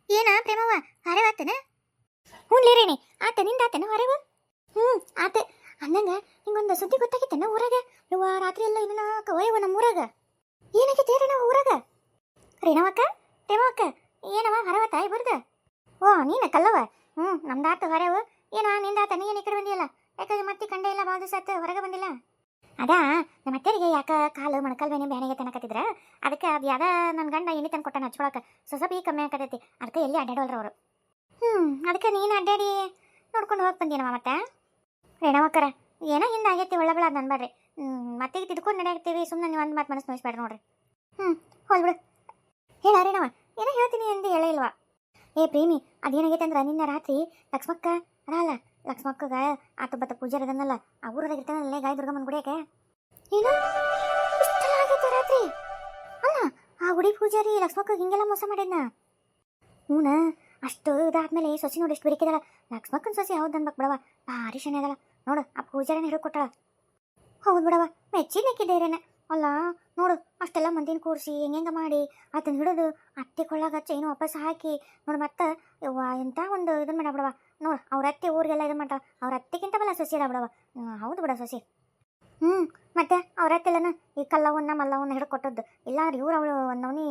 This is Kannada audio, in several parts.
ಏನ ಪ್ರೇಮವ್ವ ಹರವ ಆತನ? ಹ್ಞೂ ಲೇರೇಣಿ ಆತ ನಿಂದ ಆತನ ಹರವ? ಆತ ಅಂದಂಗ ಹಿಂಗೊಂದು ಸುದ್ದಿ ಗೊತ್ತಾಗಿತ್ತನ ಊರಾಗ. ಇವ ರಾತ್ರಿ ಎಲ್ಲ ಇದನ್ನ ಕವಯವ ನಮ್ಮ ಊರಾಗ. ಏನಾಗೈತೆ ಹೇಳ್ರಿ ನಾವು ಊರಾಗ? ರೇಣವಕ್ಕ ಪ್ರೇಮವಕ್ಕ ಏನವ ಹರವತ್ತ ಇಬ್ಬರ್ದ? ಓ ನೀನ ಕಲ್ಲವ. ನಮ್ದಾತ ಹೊರವು. ಏನ ನಿಂದಾತ ನೀ ಏನು ಈ ಕಡೆ ಬಂದಿಯಲ್ಲ? ಯಾಕಾಗ ಮತ್ತೆ ಕಂಡೆ ಇಲ್ಲ ಬಾದು ಸತ್ತು ಹೊರಗೆ ಬಂದಿಲ್ಲ? ಅದಾ ನಮ್ಮ ಅತ್ತೆರಿಗೆ ಯಾಕ ಕಾಲು ಮೊಣಕಾಲು ಬೇನೆ ಬ್ಯಾನಿಗೆ ತನಕತ್ತಿದ್ರ. ಅದಕ್ಕೆ ಅದು ಯಾವ್ದ ನನ್ನ ಗಂಡ ಎಣ್ಣೆ ತಂದು ಕೊಟ್ಟ ಹಚ್ಕೊಳಕ್ಕೆ ಸ್ವಲ್ಪ ಬಿ ಕಮ್ಮಿ ಆಗತೈತಿ. ಅದಕ್ಕೆ ಎಲ್ಲಿ ಅಡ್ಡಾಡೋಲ್ರ ಅವರು. ಅದಕ್ಕೆ ನೀನು ಅಡ್ಡಾಡಿ ನೋಡ್ಕೊಂಡು ಹೋಗಿ ಬಂದೇನವ. ಮತ್ತೆ ರೇಣವಕ್ಕರ ಏನೋ ಹಿಂದೆ ಆಗೈತಿ ಒಳ್ಳೆ ಬೆಳ ಅನ್ಬೇಡ್ರಿ. ಮತ್ತೆ ತಿದ್ಕೊಂಡು ನಡೆಯಾಗ್ತೀವಿ. ಸುಮ್ಮನೆ ನೀವು ಒಂದು ಮಾತು ಮನಸ್ಸು ನೋಯಿಸ್ಬೇಡ್ರಿ ನೋಡ್ರಿ. ಹೋಲ್ಬಿಡು. ಹೇಳ ರೇಣವ ಏನೋ ಹೇಳ್ತೀನಿ ಎಂದು ಹೇಳೇ ಇಲ್ವಾ? ಏ ಪ್ರೇಮಿ ಅದೇನಾಗೈತೆ ಅಂದ್ರೆ ನಿನ್ನೆ ರಾತ್ರಿ ಲಕ್ಷ್ಮಕ್ಕ ಅಲ್ಲ ಲಕ್ಷ್ಮಕ್ಕಗ ಆತೊಬ್ಬತ್ತ ಪೂಜಾರಿ ಅದನ್ನಲ್ಲ ಆ ಊರದಾಗ ಇರ್ತಾನಲ್ಲೇ ಗಾಯ ದುರ್ಗಮ್ಮನ ಗುಡಿಯಾಗ. ಏನು ಇಷ್ಟೆಲ್ಲ ಆಗೈತೆ ರಾತ್ರಿ? ಅಲ್ಲ ಆ ಗುಡಿ ಪೂಜಾರಿ ಲಕ್ಷ್ಮಕ್ಕ ಹಿಂಗೆಲ್ಲ ಮೋಸ ಮಾಡಿದ್ನ? ಹೂನ ಅಷ್ಟು ಇದಾದ್ಮೇಲೆ ಸೊಸಿ ನೋಡಿ ಎಷ್ಟು ಬೇಕಿದಾಳ. ಲಕ್ಷ್ಮಕ್ಕನ ಸೊಸಿ ಹೌದು ಅನ್ಬೇಕು ಬಿಡವ. ಭಾರಿ ಶನಿ ಅದಲ್ಲ ನೋಡು. ಆ ಪೂಜಾರಿನ ಹಿಡ್ಕೊಟ್ಟಾಳ. ಹೌದು ಬಿಡವ ಮೆಚ್ಚಿನಕ್ಕಿದ್ದೇರೇನೆ. ಅಲ್ಲ ನೋಡು ಅಷ್ಟೆಲ್ಲ ಮಂದಿನ ಕೂರಿಸಿ ಹೆಂಗೆ ಮಾಡಿ ಅದನ್ನ ಹಿಡಿದು ಅತ್ತೆ ಕೊಳ್ಳಾಗ ಚೈನು ವಾಪಸ್ ಹಾಕಿ ನೋಡು. ಮತ್ತೆ ಎಂಥ ಒಂದು ಇದನ್ನ ಮಾಡ ಬಿಡವ. ನೋಡು ಅವ್ರ ಅತ್ತೆ ಊರಿಗೆಲ್ಲ ಇದು ಮಾಡ್ತಾವ. ಅವ್ರ ಅತ್ತೆಗಿಂತ ಬಲ್ಲ ಸೊಸಿ ಅದ ಬಿಡವ. ಹೌದು ಬಿಡ ಸೊಸಿ. ಮತ್ತೆ ಅವ್ರ ಅತ್ತೆಲ್ಲನ ಈ ಕಲ್ಲವನ್ನ ಮಲ್ಲವನ್ನ ಹಿಡ್ಕೊಟ್ಟದ್ದು ಇಲ್ಲ ರೀ. ಅವಳು ಒಂದವನಿ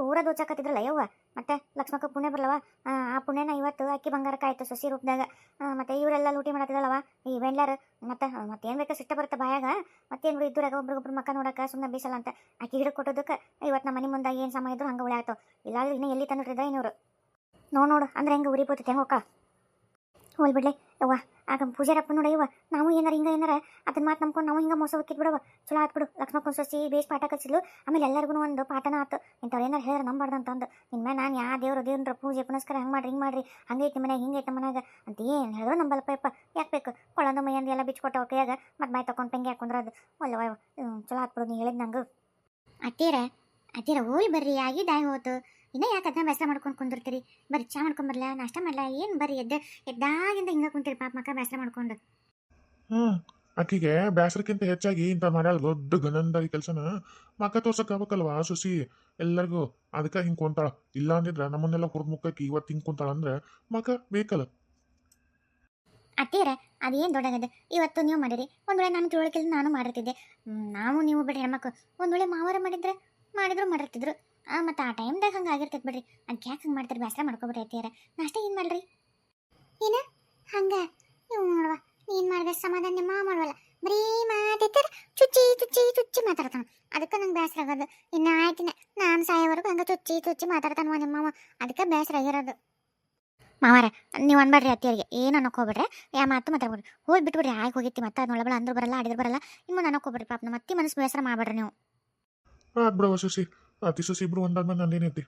ಊರ ದೋಚಾಕತ್ತಿದ್ರಲ್ಲ ಯವ್ವ. ಮತ್ತೆ ಲಕ್ಷ್ಮಕ್ಕ ಪುಣ್ಯ ಬರಲವ. ಆ ಪುಣ್ಯನ ಇವತ್ತು ಅಕ್ಕಿ ಬಂಗಾರಕ್ಕೆ ಆಯ್ತು ಸೊಸಿ ರೂಪದಾಗ. ಮತ್ತೆ ಇವರೆಲ್ಲ ಲೂಟಿ ಮಾಡತ್ತಿದಳವ ಈ ವೆಂಡ್ಲಾರ. ಮತ್ತೇನು ಬೇಕಾ ಸಿಟ್ಟ ಬರುತ್ತೆ ಬಾಯಾಗ. ಮತ್ತೇನು ಬಿಡು ಇದ್ದೂರಾಗ ಒಬ್ರಿಗೊಬ್ರು ಮಕ್ಕ ನೋಡಕ್ಕೆ ಸುಮ್ಮನೆ ಬೀಸಲ್ಲ ಅಂತ ಅಕ್ಕಿ ಹಿಡ್ಕೊಟ್ಟೋದಕ್ಕೆ ಇವತ್ತು ನಮ್ಮ ಮನೆ ಮುಂದೆ ಏನು ಸಮಯ ಇದ್ರು ಹಂಗೆ ಉಳಿ ಆಯ್ತು. ಇಲ್ಲಾಂದ್ರೆ ಇನ್ನೂ ಎಲ್ಲಿ ತಂದಿಟ್ಟಿದ್ರೆ ಇನ್ನೂರು ನೋಡು ಅಂದ್ರೆ ಹೆಂಗೆ ಉರಿಬೋತೈತೆ ಹೆಂಗೆ ಹೋಗ ಹೋಲ್ ಬಿಡ್ಲೆ ಯವ್ವ. ಆಗ ಪೂಜಾರಪ್ಪ ನೋಡ ಇವ ನಾವು ಏನಾರ ಹಿಂಗೆ ಏನಾರ ಅದನ್ನ ಮಾತು ನಂಬ್ಕೊಂಡು ನಾವು ಹಿಂಗೆ ಮೋಸ ಹೋಗಿದ್ ಬಿಡವ. ಚಲೋ ಆತ್ ಬಿಡು. ಲಕ್ಷ್ಮಕ್ಕನ ಸೊಸಿ ಬೇಸ್ ಪಾಠ ಕಲಿಸಿದ್ಲು. ಆಮೇಲೆ ಎಲ್ಲರಿಗೂ ಒಂದು ಪಾಠನ ಆತು. ಇಂಥವ್ರು ಏನಾರು ಹೇಳಿದ್ರೆ ನಂಬಾರ್ದು ಅಂತಂದು ಇನ್ಮೇಲೆ ನಾನು ಯಾವ ದೇವ್ರ ಪೂಜೆ ಪುನಸ್ಕಾರ ಹಂಗೆ ಮಾಡ್ರಿ ಹಿಂಗೆ ಮಾಡ್ರಿ ಹಂಗೈತಿ ಮನ್ಯಾಗ ಹಿಂಗೈತೆ ಮನ್ಯಾಗ ಅಂತ ಏನು ಹೇಳಿದ್ರು ನಂಬಲ್ಲಪ್ಪ ಯಪ್ಪ. ಯಾಕೆ ಬೇಕು ಕೊಳಂದು ಮೈಯಂದು ಎಲ್ಲ ಬಿಚ್ಕೊಟ್ಟವ ಕೈಯಾಗ ಮತ್ತೆ ಬಾಯ್ ತಗೊಂಡು ಪೆಂಗೆ ಹಾಕೊಂಡ್ರದು ಒಳ್ಳೆ ಚಲೋ ಆತ್ ಬಿಡು ನೀ ಹೇಳಿದ್ ನಂಗೆ. ಅತ್ತೀರ ಹೋಲ್ ಬರ್ರಿ ಆಗಿದ್ದಾಯ ಹೋತು. ಇನ್ನೂ ಯಾಕೆ ಅದನ್ನ ಬೇಸರ ಮಾಡ್ಕೊಂಡು ಕುಂದಿರ್ತೀರಿ? ಬರ್ರಿ ಚಾ ಮಾಡ್ಕೊಂಬರ್ಲ ನಾಷ್ಟ ಮಾಡ್ಲ ಏನು ಬರ್ರಿ ಎದ್ದಾಗಿಂದ ಹಿಂಗೆ ಕುಂತೀರಿ ಪಾಪ ಮಕ್ಕ ಬೇಸರ ಮಾಡ್ಕೊಂಡು. ಆಕಿಗೆ ಬ್ಯಾಸರಕ್ಕಿಂತ ಹೆಚ್ಚಾಗಿ ಇಂಥ ಮಾಡ್ಯಾಳ ದೊಡ್ಡ ಗನಂದಾರಿ ಕೆಲಸನ ಮಕ್ಕ ತೋರ್ಸಕ್ ಆಗ್ಬೇಕಲ್ವಾ ಸೊಸಿ ಎಲ್ಲರಿಗೂ. ಅದಕ್ಕೆ ಹಿಂಗೆ ಕುಂತಾಳ. ಇಲ್ಲ ಅಂದಿದ್ರ ನಮ್ಮನ್ನೆಲ್ಲ ಹುರಿದ್ ಮುಕ್ಕಕ್ಕೆ ಇವತ್ತು ಹಿಂಗೆ ಕುಂತಾಳ ಅಂದ್ರೆ ಮಕ್ಕ ಬೇಕಲ್ಲ. ಅತ್ತೀರ ಅದೇನು ದೊಡ್ಡಾಗದೆ ಇವತ್ತು ನೀವು ಮಾಡಿರಿ. ಒಂದು ವೇಳೆ ನಾನು ತಿಳುವಳಿಕೆ ನಾನು ಮಾಡಿರ್ತಿದ್ದೆ. ನಾವು ನೀವು ಬಿಡ್ರಿ ಹೆಣ್ಮಕ್ಳು. ಒಂದು ವೇಳೆ ಮಾವಾರ ಮಾಡಿದ್ರು ಮಾಡಿರ್ತಿದ್ರು. ಮತ್ತು ಆ ಟೈಮ್ದಾಗ ಹಂಗೆ ಆಗಿರ್ತೈತೆ ಬಿಡ್ರಿ. ಅದಕ್ಕೆ ಯಾಕೆ ಹಂಗೆ ಮಾಡ್ತಾರೆ ಬೇಸರ ಮಾಡ್ಕೊಬಿಟ್ರಿ ಅತ್ತೀರ. ನಾಷ್ಟ ಏನು ಮಾಡ್ರಿ? ಏನು ಹಂಗೆ ನೀವು ನೋಡುವ ನೀನು ಮಾಡಿದ್ರೆ ಸಮಾಧಾನ ನಿಮ್ಮ ಮಾಡುವಲ್ಲ. ಬರೀ ಮಾತಿರ್ತಾರೆ ಚುಚ್ಚಿ ಮಾತಾಡ್ತಾನೆ. ಅದಕ್ಕೆ ನಂಗೆ ಬೇಸರ ಆಗೋದು. ಇನ್ನು ಆಯ್ತಿನ ನಾನು ಸಾಯೋವರೆಗೂ ಹಂಗೆ ಚುಚ್ಚಿ ಮಾತಾಡ್ತಾನವ ನಿಮ್ಮಮ್ಮ. ಅದಕ್ಕೆ ಬೇಸರ ಆಗಿರೋದು. ಮಾವಾರ ನೀವು ಅನ್ಬೇಡ್ರಿ ಅತ್ತಿಯರಿಗೆ ಏನು ಅನ್ನೋಕೋಬಿಡ್ರಿ. ಯಾ ಮಾತು ಮಾತಾಡ್ಬಿಡ್ರಿ. ಹೋಗಿ ಬಿಟ್ಬಿಡ್ರಿ. ಆಗಿ ಹೋಗಿತ್ತಿ ಮತ್ತೆ ಅದನ್ನೊಳಬಳ ಅಂದ್ರು ಬರಲ್ಲ ಆಡಿದ್ರು ಬರಲ್ಲ. ನಿಮ್ಮನ್ನು ಅನ್ನೋಕೋಬಿಡ್ರಿ ಪಾಪ. ಮತ್ತೆ ಮನಸ್ಸು ಬೇಸರ ಮಾಡ್ಬೇಡ್ರಿ ನೀವು. ಬಿಡವ ಸೊಸಿ ಅತಿ ಸೊಸಿ ಇಬ್ರು ಒಂದಾದ್ಮೇಲೆ ನಂದೇನೈತಿ.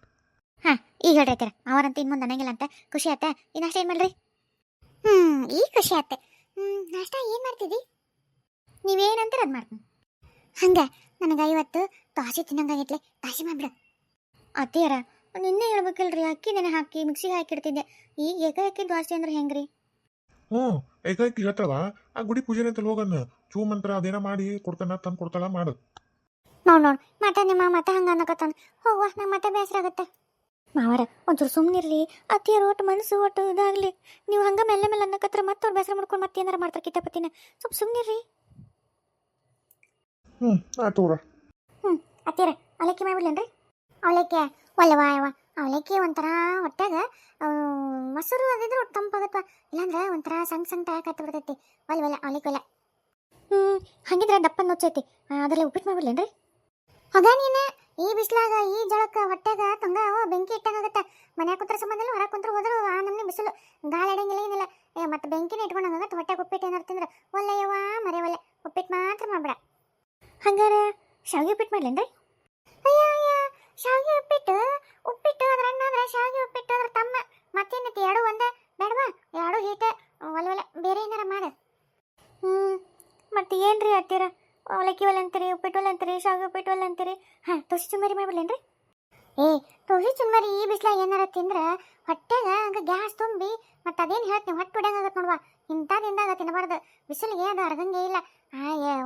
ಈಗ ಹೇಳ್ರೈತೆ ಅವರಂತ ಇನ್ನು ಮುಂದೆ ಅನ್ನಂಗಿಲ್ಲ ಅಂತ ಖುಷಿ ಆಯ್ತಾ? ಈ ನಾಷ್ಟ ಏನು ಮಾಡ್ರಿ? ಈಗ ಖುಷಿ ಆಯ್ತೆ. ನಾಷ್ಟ ಏನು ಮಾಡ್ತಿದ್ದಿ? ನೀವೇನಂತಾರೆ ಅದು ಮಾಡ್ತೀನಿ. ಹಂಗೆ ನನಗೆ ಇವತ್ತು ತಾಸಿ ತಿನ್ನಂಗಾಗಿತ್ಲೆ. ತಾಸಿ ಮಾಡ್ಬಿಡು. ಅತ್ತಿಯರ ನಿನ್ನೆ ಹೇಳ್ಬೇಕಿಲ್ರಿ. ಅಕ್ಕಿದೇನೆ ಹಾಕಿ ಮಿಕ್ಸಿಗೆ ಹಾಕಿಡ್ತಿದ್ದೆ. ಈಗ ಏಕಾಏಕಿ ದ್ವಾಸೆ ಅಂದ್ರೆ ಹೆಂಗ್ರಿ? ಏಕಾಏಕಿ ಹೇಳ್ತಾಳ. ಆ ಗುಡಿ ಪೂಜೆನೆ ಅಂತ ಹೋಗನ್ನ ಚೂ ಮಂತ್ರ ಅದೇನ ಮಾಡಿ ಕೊಡ್ತಾನ ತಂದು ಕೊಡ್ತಾಳ ಮಾಡು. ನೋಡ್ ಮತ್ತೆ ನಿಮ್ಮ ಮತ್ತೆ ಹಂಗೆ ಅನ್ನಕತ್ತಾನ. ಹೋಗುವ ನಂಗೆ ಮತ್ತೆ ಬೇಸರ ಆಗುತ್ತೆ. ಮಾವಾರ ಒಂಚೂರು ಸುಮ್ಮನಿರ್ರಿ. ಅತ್ತಿಯರು ಒಟ್ಟು ಮನಸ್ಸು ಒಟ್ಟು ಇದಾಗಲಿ. ನೀವು ಹಂಗೆ ಮೆಲ್ಲ ಅನ್ನಕತ್ರ ಮತ್ತೆ ಅವ್ರು ಬೇಸರ ಮಾಡ್ಕೊಂಡು ಮತ್ತೆ ಏನಾರ ಮಾಡ್ತಾರೆ ಕಿಟ್ಟಪತ್ತಿನ. ಸ್ವಲ್ಪ ಸುಮ್ಮನಿರ್ರಿ. ಆಯ್ತು ಅತ್ತಿಯರ ಅವಲಕ್ಕಿ ಮಾಡ್ಬಿಡ್ಲೇನ್ರಿ? ಅವಲಕ್ಕಿ ಒಲ್ಲವಾಯವ. ಅವಲಕ್ಕಿ ಒಂಥರ ಹೊಟ್ಟಾಗ ಮೊಸರು ಅದಿದ್ರೆ ಒಟ್ಟು ತಂಪಾಗತ್ವ. ಇಲ್ಲಾಂದ್ರೆ ಒಂಥರ ಸಣ್ಣ ಟಯಕ್ ಬಿಡ್ತೈತಿ. ಒಲ್ಲ ಅವಲಕ್ಕಿ ಒಲ್ಲ. ಹಂಗಿದ್ರೆ ದಪ್ಪ ನುಚ್ಚೈತಿ. ಅದರಲ್ಲಿ ಉಪ್ಪಿಟ್ಟು ಮಾಡ್ಬಿಡ್ಲೇನ್ರಿ? ಆಗ ನೀನು ಈ ಬಿಸಿಲಾಗ ಈ ಜಳಕ್ಕೆ ಹೊಟ್ಟೆಗ ತಂಗ ಬೆಂಕಿ ಇಟ್ಟಂಗಾಗತ್ತೆ. ಮನ್ಯಾಗ ಕುಂತ್ರ ಸಂಬಂಧ ಇಲ್ಲ ಹೊರಗೆ ಕುಂತ್ರ ಹೋದ್ರು ಆ ನಮ್ನಿ ಬಿಸಿಲು ಗಾಳಿ ಅಡಂಗಿಲ್ಲ ಏನಿಲ್ಲ. ಮತ್ತೆ ಬೆಂಕಿನ ಇಟ್ಕೊಂಡಂಗಾಗತ್ತೆ. ಹೊಟ್ಟೆಗೆ ಉಪ್ಪಿಟ್ಟು ಏನಾರು ತಿಂದ್ರೆ ಒಲ್ಲೆಯವ್ವ ಮರೆ ಒಲ್ಲೆ. ಉಪ್ಪಿಟ್ಟು ಮಾತ್ರ ಮಾಡ್ಬೇಡ. ಹಂಗಾರೆ ಶಾವಿಗೆ ಉಪ್ಪಿಟ್ಟು ಮಾಡ್ಲೇನ್ರಿ? ಅಯ್ಯ ಶಾವಿಗೆ ಉಪ್ಪಿಟ್ಟು ಅದ್ರ ಅಣ್ಣ ಅಂದ್ರೆ ಶಾವಿಗೆ ಉಪ್ಪಿಟ್ಟು ಅದ್ರ ತಮ್ಮ. ಮತ್ತೇನೈತಿ ಎರಡು ಒಂದೇ ಬೇಡವಾ? ಎರಡು ಹೀಟೆ ಒಲ್ಲೆ ಬೇರೆ ಏನಾರ ಮಾಡು. ಮತ್ತೆ ಏನ್ರಿ ಅತ್ತೀರ ಅವಲಕ್ಕಿ ಒಲೆ ಅಂತೀರಿ, ಉಪ್ಪಿಟ್ಟು ಒಲೆ ಅಂತೀರಿ, ಶಾವಿಗೆ ಉಪ್ಪಿಟ್ಟು ಒಲೆ ಅಂತೀರಿ. ತೋಸಿ ಚುಮ್ಮರಿ ಮಾಡ್ಬಿಡ್ಲೇನ್ರಿ? ತೋಸಿ ಚುಮ್ಮರಿ ಈ ಬಿಸಿಲಾಗ ಏನಾರ ತಿಂದ್ರೆ ಹೊಟ್ಟೆಗ ಹಂಗೆ ಗ್ಯಾಸ್ ತುಂಬಿ ಮತ್ತೆ ಅದೇನು ಹೇಳ್ತೀನಿ ಹೊಟ್ಟೆ ಬಿಡಂಗಾಗತ್ತೆ ನೋಡುವ. ಇಂಥದಿಂದಾಗ ತಿನ್ನಬಾರ್ದು. ಬಿಸಿಲಿಗೆ ಅದು ಅರ್ಗಂಗೆ ಇಲ್ಲ.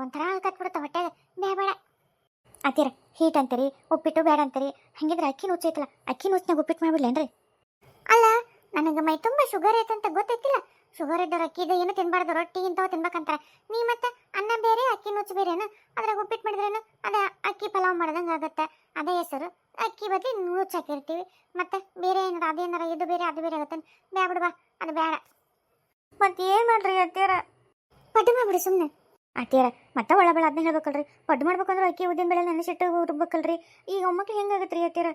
ಒಂಥರ ಕತ್ಬಿಡುತ್ತೆ ಹೊಟ್ಟೆಗೆ. ಬೇಡ ಅತ್ತೀರ ಹೀಟ್ ಅಂತೀರಿ ಉಪ್ಪಿಟ್ಟು ಬೇಡ ಅಂತೀರಿ. ಹಂಗಿದ್ರೆ ಅಕ್ಕಿ ನುಚ್ಚೈತಲ್ಲ ಅಕ್ಕಿ ನುಚ್ಚಿನಾಗ ಉಪ್ಪಿಟ್ಟು ಮಾಡ್ಬಿಡ್ಲೇನ್ರಿ? ಅಲ್ಲ ನನಗೆ ಮೈ ತುಂಬ ಶುಗರ್ ಐತಂತ ಗೊತ್ತೈತಿಲ್ಲ. ಶುಗರ್ ಇದ್ದವ್ರು ಅಕ್ಕಿದು ಏನು ತಿನ್ಬಾರ್ದು, ರೊಟ್ಟಿ ಇಂಥವು ತಿನ್ಬೇಕಂತಾರೆ. ನೀ ಮತ್ತೆ ಅನ್ನ ಬೇರೆ ಅಕ್ಕಿ ನುಚ್ಚು ಬೇರೆನು, ಅದ್ರಾಗ ಉಪ್ಪಿಟ್ಟು ಮಾಡಿದ್ರೇನು ಅದ ಅಕ್ಕಿ ಪಲಾವ್ ಮಾಡ್ದಂಗೆ ಆಗುತ್ತೆ. ಅದೇ ಹೆಸರು, ಅಕ್ಕಿ ಬದ್ಲಿ ನುಚ್ಚು ಹಾಕಿರ್ತೀವಿ. ಮತ್ತೆ ಬೇರೆ ಏನಾರ ಅದೇನಾರ ಇದು ಬೇರೆ ಅದು ಬೇರೆ ಆಗುತ್ತೆ. ಬ್ಯಾ ಬಿಡುವ, ಅದು ಬೇಡ. ಮತ್ತೆ ಏನು ಮಾಡ್ರಿ ಅತ್ತಿಯರ? ಪಡ್ಡು ಮಾಡ್ಬಿಡಿ ಸುಮ್ಮನೆ. ಅತ್ತಿಯರ ಮತ್ತೆ ಒಳಬಳ ಅದನ್ನ ಹೇಳ್ಬೇಕಲ್ರಿ. ಪಡ್ಡು ಮಾಡ್ಬೇಕಂದ್ರೆ ಅಕ್ಕಿ ಉದ್ದಿನ ಬೇಳೆ ನೆನೆಸಿಟ್ಟು ರುಬ್ಬೇಕಲ್ರಿ. ಈಗ ಒಮ್ಮಕ್ಳು ಹೆಂಗಾಗತ್ತೆ ರೀ ಅತ್ತಿಯರ?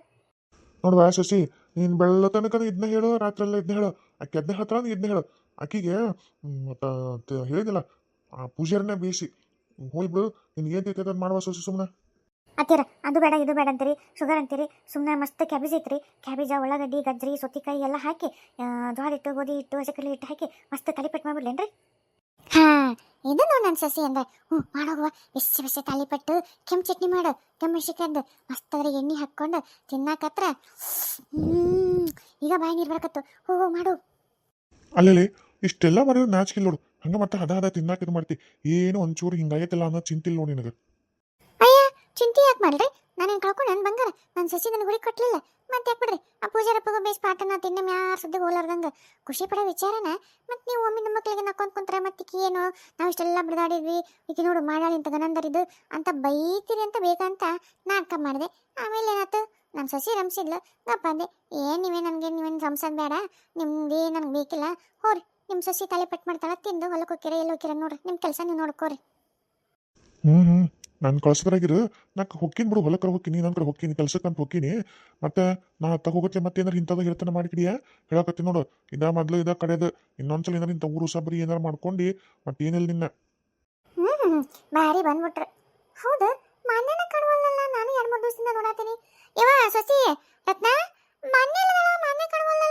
ನೋಡುವ ಶಶಿ, ನೀನು ಬೆಳ್ಳ ತನಕ ಇದನ್ನ ಹೇಳು, ರಾತ್ರಿ ಎಲ್ಲ ಇದನ್ನ ಹೇಳು. ಆಕೆ ಅದನ್ನ ಹತ್ರ ಇದನ್ನ ಹೇಳು. ಆಕಿಗೆ ಮತ್ತು ಹೇಳಿದಿಲ್ಲ ಆ ಪೂಜಾರನ್ನೇ ಬೇಯಿಸಿ ಹೋಗ್ಬಿಡು. ನಿನ್ಗೆ ಏನು ತಿಂತದ ಮಾಡುವ ಶಶಿ ಸುಮ್ಮನೆ. ಅತ್ತಿಯರ ಅದು ಬೇಡ ಇದು ಬೇಡ ಅಂತೀರಿ, ಶುಗರ್ ಅಂತೀರಿ. ಸುಮ್ಮನೆ ಮಸ್ತ್ ಕ್ಯಾಬೇಜ್ ಐತ್ರಿ. ಕ್ಯಾಬೇಜ, ಉಳ್ಳಾಗಡ್ಡಿ, ಗಜ್ಜರಿ, ಸೊತ್ತಿಕಾಯಿ ಎಲ್ಲ ಹಾಕಿ ಜೋಳ ಹಿಟ್ಟು, ಗೋಧಿ ಹಿಟ್ಟು, ಹಸಿಕಡ್ಲಿ ಹಿಟ್ಟು ಹಾಕಿ ಮಸ್ತ್ ತಾಲಿಪಟ್ಟು ಮಾಡ್ಬಿಡ್ಲೇನ್ರಿ? ಹಾಂ, ಇದು ನೋಡಿ ನನ್ನ ಸಸಿ ಅಂದ್ರೆ. ಮಾಡೋಗುವ ಬಿಸಿ ಬಿಸಿ ತಾಲಿಪಟ್ಟು, ಕೆಂಪು ಚಟ್ನಿ ಮಾಡು, ಕೆಂಪು ಮಸ್ತ್ ಅದ್ರಿಗೆ ಎಣ್ಣೆ ಹಾಕ್ಕೊಂಡು ತಿನ್ನಾಕತ್ರ ಈಗ ಬಾಯಿ ನೀರು ಬರಕತ್ತು. ಹೋ ಮಾಡು. ಅಲ್ಲಲ್ಲಿ ಇಷ್ಟೆಲ್ಲ ಮಾಡಿದ್ರೆ ನಾಚಿಕೆ ನೋಡು. ಹಂಗೆ ಮತ್ತೆ ಹದ ಹದ ತಿನ್ನಾಕ ಇದು ಮಾಡ್ತಿ. ಏನು ಒಂಚೂರು ಹಿಂಗಾಗೈತಿಲ್ಲ ಅನ್ನೋ ಚಿಂತಿಲ್ಲ ನೋಡಿ ನಿನಗೆ. ಅಯ್ಯ, ಚಿಂತೆ ಯಾಕೆ ಮಾಡ್ರಿ? ನಾನೇನು ಕಳ್ಕೊಂಡು ನನ್ನ ಬಂಗಾರ ನನ್ನ ಸಸಿ ನನಗೆ ಹುಡಿ ಕೊಟ್ಲಿಲ್ಲ. ಮತ್ತೆ ಯಾಕೆ ಬಿಡ್ರಿ, ಆ ಪೂಜಾರಪ್ಪಗೂ ಬೇಸ್ ಪಾಠನ ತಿನ್ನ ಯಾರು ಸುದ್ದಿಗೆ ಹೋಲಾರ್ದಂಗೆ ಖುಷಿ ಪಡೋ ವಿಚಾರನ. ಮತ್ತು ನೀವು ಒಮ್ಮೆ ನಮ್ಮ ಮಕ್ಕಳಿಗೆ ನಕ್ಕೊಂತ ಕುಂತ್ರೆ ಮತ್ತಿಕ್ಕಿ ಏನು ನಾವು ಇಷ್ಟೆಲ್ಲ ಬಿಡದಾಡಿದ್ವಿ, ಈಕಿ ನೋಡು ಮಾಡಾಳಿ ಅಂತ ಗನಂದರಿದು ಅಂತ ಬೈತೀರಿ ಅಂತ ಬೇಕಂತ ನಾಟಕ ಮಾಡಿದೆ. ಆಮೇಲೆ ಏನಾಯ್ತು, ನನ್ನ ಸಸಿ ರಂಸಿದ್ಲು. ಗಪ್ಪ ಅಂದೆ, ಏನು ನೀವೇನು ರಂಸೋದು ಬೇಡ, ನಿಮ್ದೇ ನನಗೆ ಬೇಕಿಲ್ಲ. ಹೋರಿ ನಿಮ್ಮ ಸಸಿ ತಲೆ ಪಟ್ಟು ಮಾಡ್ತಾಳೆ, ತಿಂದು ಹೊಲಕ್ಕೆ ಹೋಗ್ತೀರ, ಎಲ್ಲಿ ಹೋಗ್ತೀರ ನೋಡ್ರಿ, ನಿಮ್ಮ ಕೆಲಸ ನೀವು ನೋಡ್ಕೋರಿ. ನಾನು ಕಳ್ಸದ್ರಾಗಿರು ನಾಲ್ಕು ಹೊಕ್ಕಿನಿ ಬಿಡು. ಹೊಲಕ್ಕರ ಹೊಕ್ಕಿನಿ, ನನ್ನ ಕಡೆ ಹೊಕ್ಕಿನಿ, ಕೆಲ್ಸಕ್ಕಂತ ಹೊಕ್ಕಿನಿ. ಮತ್ತೆ ನಾ ಹೋಗುತ್ತೆ ಮತ್ತೇನಾರು ಇಂಥದ್ದು ಹೇಳ್ತಾನೆ ಮಾಡಿಕಿಡಿಯಾ ಹೇಳಕತ್ತೀನಿ ನೋಡು. ಇದ ಮೊದಲು ಇದ ಕಡೆದು ಇನ್ನೊಂದ್ಸಲ ಏನಾರು ಇಂಥ ಊರು ಸಬರಿ ಏನಾರು ಮಾಡ್ಕೊಂಡು ಮತ್ತೇನಿಲ್ಲ ನಿನ್ನ. ಬಾರಿ ಬಂದ್ಬಿಟ್ರೆ. ಹೌದು, ಮಾನ್ಯನ ಕಾಣುವಲ್ಲ. ನಾನು 2-3 ದಿವಸದಿಂದ ನೋಡಾತೀನಿ. ಯವ್ವ ಸಸಿ ರತ್ನ, ಮಾನ್ಯ ಕಾಣುವಲ್ಲ.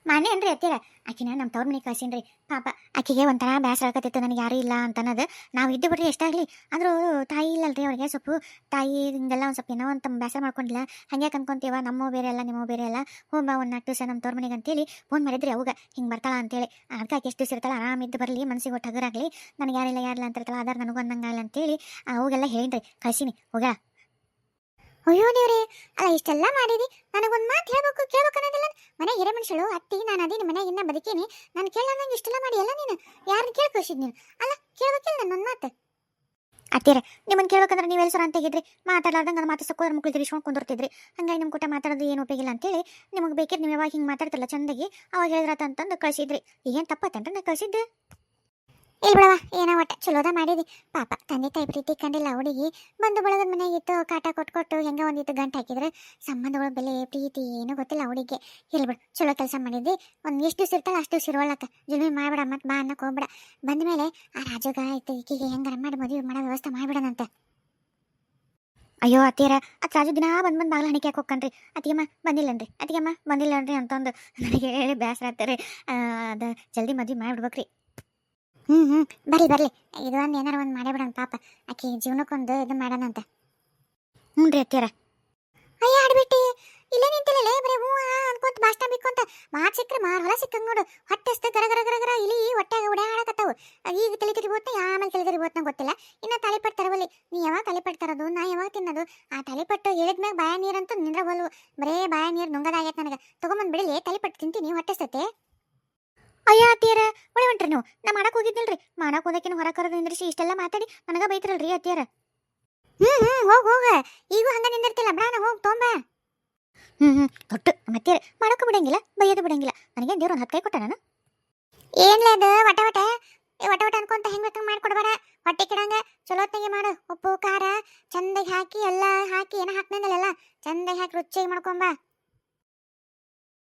ಮಾನ್ಯ ಏನ್ರಿ ಅತ್ತಿರ? ಆಕಿನ ನಮ್ಮ ತವ್ರ ಮನೆಗೆ ಕಳ್ಸೀನ್ರಿ. ಪಾಪ ಆಕಿಗೆ ಒಂಥರ ಬೇಸರ ಆಗತ್ತಿತ್ತು, ನನಗೆ ಯಾರು ಇಲ್ಲ ಅಂತ ಅನ್ನೋದು. ನಾವು ಇದ್ದು ಬಿಡ್ರಿ ಎಷ್ಟಾಗಲಿ, ಆದರೂ ತಾಯಿ ಇಲ್ಲಲ್ರಿ ಅವ್ರಿಗೆ. ಸ್ವಲ್ಪ ತಾಯಿ ಹಿಂಗೆಲ್ಲ ಒಂದು ಸ್ವಲ್ಪ ಏನೋ ಅಂತ ಬೇಸರ ಮಾಡ್ಕೊಂಡಿಲ್ಲ. ಹಂಗೆ ಅನ್ಕೊಂತೀವ, ನಮ್ಮವು ಬೇರೆ ಅಲ್ಲ ನಿಮ್ಮವು ಬೇರೆ ಅಲ್ಲ. ಹೋಗ್ಬಾ ಒಂದು 4 ದಿವಸ ನಮ್ಮ ತವ್ರ ಮನೆಗೆ ಅಂತೇಳಿ ಫೋನ್ ಮಾಡಿದ್ರಿ ಅವಾಗ. ಹಿಂಗೆ ಬರ್ತಾಳ ಅಂತೇಳಿ. ಅದಕ್ಕೆ ಆಕೆ ಎಷ್ಟು ದಿವಸ ಇರ್ತಾಳೆ, ಆರಾಮಿದ್ದು ಬರಲಿ, ಮನಸ್ಸಿಗೆ ಒಟ್ಟು ಹಗರಾಗಲಿ, ನನಗೆ ಯಾರಿಲ್ಲ ಅಂತ ಇರ್ತಾಳೆ, ಅದಾರ ನನಗೂ ಅಂದಂಗಾಗಲ್ಲ ಅಂತೇಳಿ ಅವಾಗೆಲ್ಲ ಹೇಳಿದ್ರಿ, ಕಳ್ಸೀನಿ ಹೋಗ. ಅಯ್ಯೋ ದೇವ್ರಿ, ಅಲ್ಲ ಇಷ್ಟೆಲ್ಲ ಮಾಡಿದಿ, ನನಗೊಂದು ಮಾತು ಹೇಳ್ಬೇಕು, ಕೇಳ್ಬೇಕು ಅನ್ನೋದಿಲ್ಲ. ಮನೆ ಹಿರೇ ಮನುಷ್ಯಳು ಅತ್ತಿ, ನಾನು ಅದೀನಿ ಮನೆಯಾಗ ಇನ್ನ ಬದುಕೀನಿ. ನಾನು ಕೇಳಂದಂಗೆ ಇಷ್ಟೆಲ್ಲ ಮಾಡಿ ಎಲ್ಲ ನೀನು ಯಾರನ್ನ ಕೇಳ್ಕೊಸಿದ್ ನೀನು? ಅಲ್ಲ ಕೇಳ್ಬೇಕಿಲ್ಲ ನನ್ನೊಂದು ಮಾತು. ಅತ್ತೀರ ನಿಮ್ಮನ್ನು ಕೇಳ್ಬೇಕಂದ್ರೆ ನೀವು ಎಲ್ಲಿ ಸರ ಅಂತಾಗಿದ್ರಿ, ಮಾತಾಡ್ಲಾರ್ದಂಗೆ ಅದು ಮಾತು ಸಕ್ಕೋದ್ರ ಮಕ್ಕಳು ಇಸ್ಕೊಂಡು ಕುಂದಿರ್ತಿದ್ರಿ. ಹಂಗಾಗಿ ನಿಮ್ಮ ಕೂಟ ಮಾತಾಡೋದು ಏನು ಉಪಯೋಗಿಲ್ಲ ಅಂತೇಳಿ ನಿಮಗೆ ಬೇಕಿದ್ರೆ ನೀವು ಯಾವಾಗ ಹಿಂಗೆ ಮಾತಾಡ್ತಿರಲ್ಲ ಚಂದಾಗಿ ಅವಾಗ ಹೇಳಿದ್ರಾತ ಅಂತಂದು ಕಳಿಸಿದ್ರಿ. ಈಗೇನು ತಪ್ಪತ್ತೇನ್ರಿ ನಾ ಕಳಿಸಿದ್ದೆ? ಇಲ್ಲ ಬಿಡವ, ಏನೋ ಒಟ್ಟ ಚಲೋದ ಮಾಡಿದಿ. ಪಾಪ ತಂದೆ ತಾಯಿ ಪ್ರೀತಿ ಕಂಡಿಲ್ಲ ಹುಡುಗಿ. ಬಂದು ಬಳಗದ ಮನೆಯಾಗಿತ್ತು, ಕಾಟ ಕೊಟ್ಟು ಹೆಂಗೆ ಒಂದಿತ್ತು ಗಂಟು ಹಾಕಿದ್ರೆ ಸಂಬಂಧಗಳ ಬೆಲೆ ಪ್ರೀತಿ ಏನೂ ಗೊತ್ತಿಲ್ಲ ಹುಡುಗಿಗೆ. ಇಲ್ಲ ಬಿಡು, ಚಲೋ ಕೆಲಸ ಮಾಡಿದ್ದಿ. ಒಂದು ಎಷ್ಟು ದಿವಸ ಇರ್ತಾಳೆ ಅಷ್ಟು ದಿವಸ ಇರೋಳಕ್ಕ ಜುಲ್ಮಿ ಮಾಡ್ಬೇಡ, ಮತ್ತೆ ಬಾ ಅನ್ನಕ್ಕೆ ಹೋಗ್ಬೇಡ. ಬಂದ ಮೇಲೆ ಆ ರಾಜುಗ ಆಯ್ತು ಈಕಿಗೆ ಹೆಂಗಾರ ಮಾಡಿ ಮದುವೆ ಮಾಡೋ ವ್ಯವಸ್ಥೆ ಮಾಡಿಬಿಡೋಣಂತೆ. ಅಯ್ಯೋ ಅತ್ತೀರ, ಅದು ರಾಜು ದಿನ ಬಂದು ಬಾಗಿಲು ಹಣಿಕೆ ಹಾಕಿ ಹೋಗ್ಕನ್ರಿ. ಅತ್ತಿಗೆಮ್ಮ ಬಂದಿಲ್ಲನ್ರಿ, ಅತ್ತಿಗೆಮ್ಮ ಬಂದಿಲ್ಲನ್ರಿ ಅಂತಂದು ನನಗೆ ಬೇಸರ ಆಗ್ತಾರೆ. ಅದು ಜಲ್ದಿ ಮದುವೆ ಮಾಡಿಬಿಡ್ಬೇಕ್ರಿ. ಬರ್ಲಿ ಇದು ಒಂದು ಏನಾರ ಒಂದು ಮಾಡೇ ಬಿಡೋಣ. ಪಾಪ ಆಕೆ ಜೀವನಕ್ಕೊಂದು ಇದು ಮಾಡೋಣಂತ. ಹ್ಞೂ ರೀ ಅತ್ತೀರ. ಅಯ್ಯ ಆಡ್ಬಿಟ್ಟು ಇಲ್ಲೇ ನಿಂತಿಲ್ಲೇ ಬರೀ ಹೂ ಅನ್ಕೊಂತ ಭಾಷಣ ಬಿಕ್ಕೊಂತ ಮಾತು ಸಿಕ್ಕರೆ ಹೊಲ ಸಿಕ್ಕಂಗೆ ನೋಡು. ಹೊಟ್ಟೆಸ್ತ ಗರ ಇಲಿ ಹೊಟ್ಟೆಗೆ ಓಡಾಡಕತ್ತಾವು. ಈಗ ತಲೆ ತಿರಿಬೋತ್ನ ಆಮೇಲೆ ತಲೆ ತಿರಿಬೋತ್ನ ಗೊತ್ತಿಲ್ಲ. ಇನ್ನು ತಾಳಿಪಟ್ಟು ತರವಲ್ಲಿ ನೀ ಯಾವಾಗ ತಾಳಿಪಟ್ಟು ತರೋದು, ನಾ ಯಾವಾಗ ತಿನ್ನೋದು? ಆ ತಾಳಿಪಟ್ಟು ಹೇಳಿದ್ಮ್ಯಾಗ ಬಾಯ ನೀರಂತೂ ನಿಂದ್ರವಲ್ವು. ಬರೇ ಬಾಯ ನೀರು ನುಂಗದಾಗೈತೆ ನನಗೆ. ತೊಗೊಂಬಂದು ಬಿಡಲಿ, ತಾಳಿಪಟ್ಟು ತಿಂತೀನಿ, ಹೊಟ್ಟೆಸ್ತತೆ. ಅಯ್ಯ ಅತ್ತಿಯರ ಒಳ್ಳೆ ಹೊಂಟ್ರಿ ನೀವು. ನಾ ಮಾಡಕ್ಕೆ ಹೋಗಿದ್ದಿಲ್ರಿ, ಮಾಡಕ್ಕೆ ಹೋದಕ್ಕಿನ ಹೊರ ಕರೆದು ನಿಂದ್ರಿಸಿ ಇಷ್ಟೆಲ್ಲ ಮಾತಾಡಿ ನನಗೆ ಬೈತಿರಲ್ರಿ ಅತ್ತಿಯರ. ಹೋಗ ಈಗೂ ಹಂಗ ನಿಂದಿರ್ತಿಲ್ಲ ಬ್ರಾಣ, ಹೋಗಿ ತೊಂಬ. ತೊಟ್ಟು ಮತ್ತೆ ಮಾಡೋಕೆ ಬಿಡಂಗಿಲ್ಲ, ಬೈಯೋದು ಬಿಡಂಗಿಲ್ಲ. ನನಗೆ ದೇವ್ರ ಒಂದು 10 ಕೈ ಕೊಟ್ಟ. ನಾನು ಏನ್ಲೇ ಅದು ವಟ ಅನ್ಕೊಂತ ಹೆಂಗ್ ಬೇಕಂಗೆ ಮಾಡ್ಕೊಡ್ಬೇಡ. ಹೊಟ್ಟೆ ಕಿಡಂಗ ಚಲೋತ್ನಾಗೆ ಮಾಡು. ಉಪ್ಪು ಖಾರ ಚಂದಾಗಿ ಹಾಕಿ ಎಲ್ಲ ಹಾಕಿ ಏನೋ ಹಾಕ್ನಂದಲ್ಲ ಚಂದಾಗಿ ಹಾಕಿ ರುಚಿಯಾಗಿ ಮಾಡ್ಕೊಂಬ.